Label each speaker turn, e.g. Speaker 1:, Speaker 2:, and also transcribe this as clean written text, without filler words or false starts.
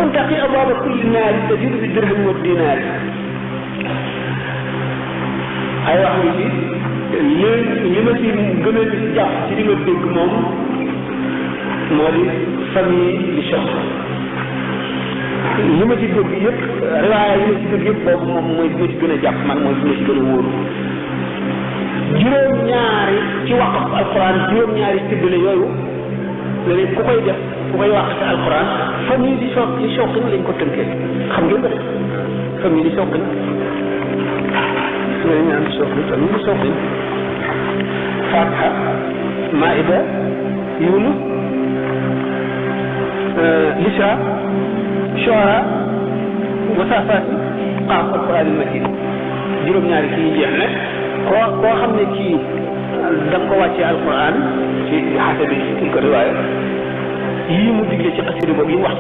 Speaker 1: muntaqi abwaaba kulli naari tajidu bi dirham wa dinaari ay wax ni ci li ma ci gën a jàpp ci li ma dégg moom moo di famille di choc li ma ci dégg yëpp riwaaya yi ma ci dégg yëpp boobu moom mooy bi ma ci gën a jàpp man mooy bi ma ci gën a wóoru juróom-ñaari ci waqf alquran juróom-ñaari tibbale yooyu léegi ku koy def ku koy waqf ci alquran famille di choqin lañ ko tënkee xam ngeen ko de famille di choqin lañ naan choqin famille di choqin Fatiha Maïda Yunus Isra Shuara Wasafati Qaaf alquran al-makin juróom-ñaari kii jeex na koo xam ne kii da nga ko wàccee alquran ci xasabi ci ko riwaaya yii mu digle ci xasida boobu yi mu wax ci